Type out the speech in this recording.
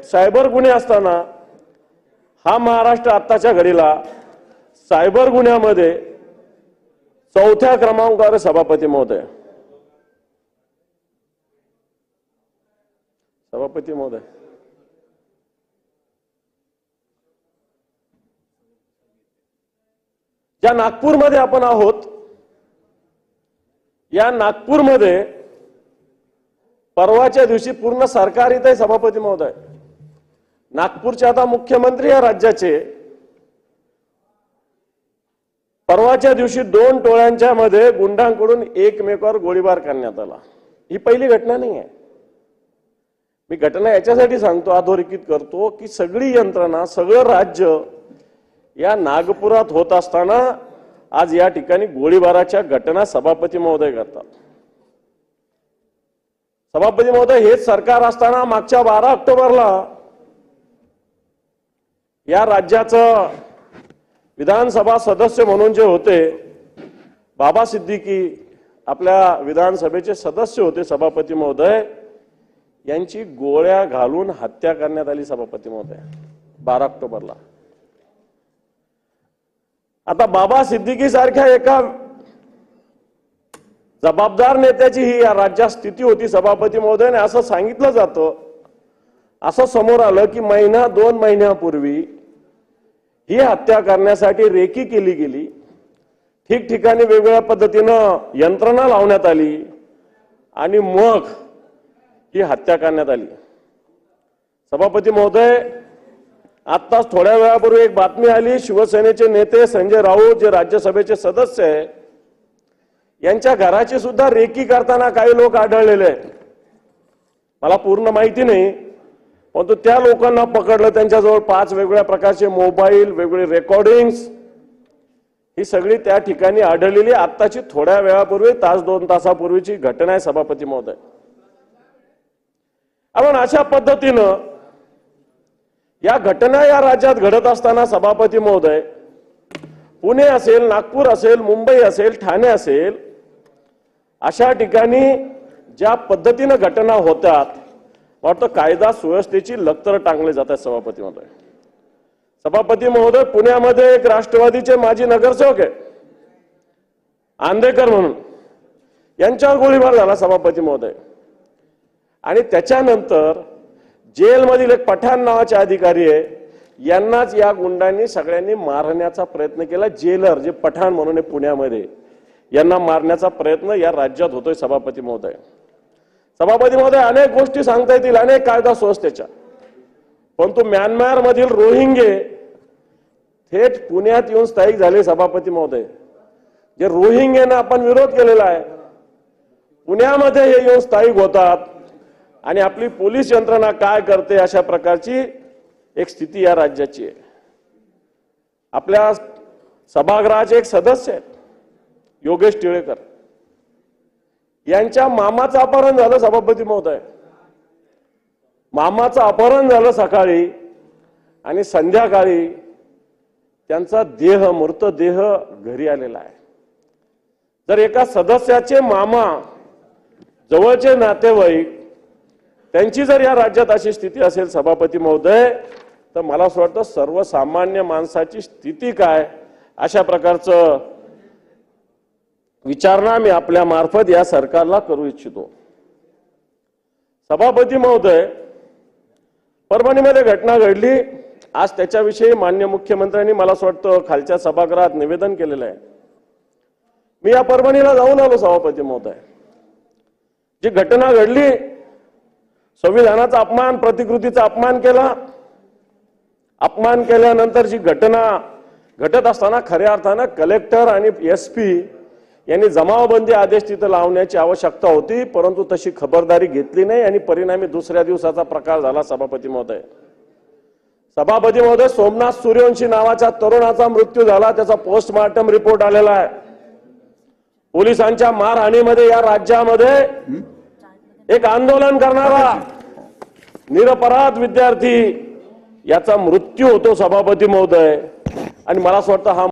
Cyber गुन्हे असताना हा महाराष्ट्र आत्ताच्या घडीला सायबर गुन्ह्यामध्ये 4थ्या क्रमांकावर सभापती महोदय. सभापती महोदय, ज्या नागपूरमध्ये आपण आहोत, या नागपूरमध्ये परवाच्या दिवशी पूर्ण सरकार इथे सभापती महोदय, नागपूरचे आता मुख्यमंत्री या राज्याचे, परवाच्या दिवशी 2 टोळ्यांच्या मध्ये गुंडांकडून एकमेकावर गोळीबार करण्यात आला. ही पहिली घटना नाही आहे. मी घटना याच्यासाठी सांगतो, अधोरेखित करतो की सगळी यंत्रणा, सगळं राज्य या नागपुरात होत असताना आज या ठिकाणी गोळीबाराच्या घटना सभापती महोदय करतात. सभापती महोदय, हेच सरकार असताना मागच्या 12 ऑक्टोबरला या राज्याचं विधानसभा सदस्य म्हणून जे होते बाबा सिद्दीकी, आपल्या विधानसभेचे सदस्य होते सभापती महोदय, यांची गोळ्या घालून हत्या करण्यात आली सभापती महोदय 12 ऑक्टोबरला. आता बाबा सिद्दीकी सारख्या एका जबाबदार नेत्याची ही या राज्यात स्थिती होती सभापती महोदय. असं सांगितलं जातं, असं समोर आलं की 1-2 महिन्यापूर्वी ही हत्या करण्यासाठी रेकी केली गेली. ठिकठिकाणी वेगवेगळ्या पद्धतीनं यंत्रणा लावण्यात आली आणि मग ही हत्या करण्यात आली. सभापती महोदय, आत्ताच थोड्या वेळापूर्वी एक बातमी आली, शिवसेनेचे नेते संजय राऊत जे राज्यसभेचे सदस्य आहे, यांच्या घराची सुद्धा रेकी करताना काही लोक आढळलेले आहेत. मला पूर्ण माहिती नाही, परंतु त्या लोकांना पकडलं. त्यांच्याजवळ 5 वेगवेगळ्या प्रकारचे मोबाईल, वेगवेगळे रेकॉर्डिंग्स, ही सगळी त्या ठिकाणी आढळलेली. आत्ताची थोड्या वेळापूर्वी 1-2 तासापूर्वीची घटना आहे सभापती महोदय. आपण अशा पद्धतीनं या घटना या राज्यात घडत असताना सभापती महोदय, पुणे असेल, नागपूर असेल, मुंबई असेल, ठाणे असेल, अशा ठिकाणी ज्या पद्धतीनं घटना होतात, वाटतं कायदा सुव्यवस्थेची लक्तर टांगले जातात सभापती महोदय. सभापती महोदय, पुण्यामध्ये एक राष्ट्रवादीचे माजी नगरसेवक आहे आंदेकर म्हणून, यांच्यावर गोळीबार झाला सभापती महोदय. आणि त्याच्यानंतर जेलमधील एक पठाण नावाचे अधिकारी आहे, यांनाच या गुंडांनी सगळ्यांनी मारण्याचा प्रयत्न केला. जेलर जे पठाण म्हणून आहे पुण्यामध्ये, यांना मारण्याचा प्रयत्न या राज्यात होतोय सभापती महोदय. सभापती महोदय, अनेक गोष्टी सांगता येतील, अनेक कायदा सुव्यवस्थेच्या, परंतु म्यानमार मधील रोहिंगे थेट पुण्यात येऊन स्थायिक झाले सभापती महोदय. जे रोहिंग्यांना आपण विरोध केलेला आहे, पुण्यामध्ये हे येऊन स्थायिक होतात आणि आपली पोलीस यंत्रणा काय करते, अशा प्रकारची एक स्थिती या राज्याची आहे. आपल्या सभागृहाचे एक सदस्य आहेत योगेश टिळेकर, यांच्या मामाचं अपहरण झालं सभापती महोदय. मामाचं अपहरण झालं सकाळी आणि संध्याकाळी त्यांचा देह, मृतदेह घरी आलेला आहे. जर एका सदस्याचे मामा, जवळचे नातेवाईक, त्यांची जर या राज्यात अशी स्थिती असेल सभापती महोदय, तर मला असं वाटतं सर्वसामान्य माणसाची स्थिती काय, अशा प्रकारचं विचारणा मी आपल्या मार्फत या सरकारला करू इच्छितो. सभापती महोदय, परभणीमध्ये घटना घडली. आज त्याच्याविषयी माननीय मुख्यमंत्र्यांनी मला असं वाटतं खालच्या सभागृहात निवेदन केलेलं आहे. मी या परभणीला जाऊन आलो सभापती महोदय. जी घटना घडली, संविधानाचा अपमान, प्रतिकृतीचा अपमान केला. अपमान केल्यानंतर जी घटना घटत असताना खऱ्या अर्थानं कलेक्टर आणि SP यांनी जमावबंदी आदेश तिथं लावण्याची आवश्यकता होती, परंतु तशी खबरदारी घेतली नाही आणि परिणामी दुसऱ्या दिवसाचा प्रकार झाला सभापती महोदय. सभापती महोदय, सोमनाथ सूर्यवंशी नावाच्या तरुणाचा मृत्यू झाला. त्याचा पोस्टमार्टम रिपोर्ट आलेला आहे. पोलिसांच्या मारहाणीमध्ये या राज्यामध्ये एक आंदोलन करणारा निरपराध विद्यार्थी याचा मृत्यू होतो सभापती महोदय. आणि मला असं वाटतं हा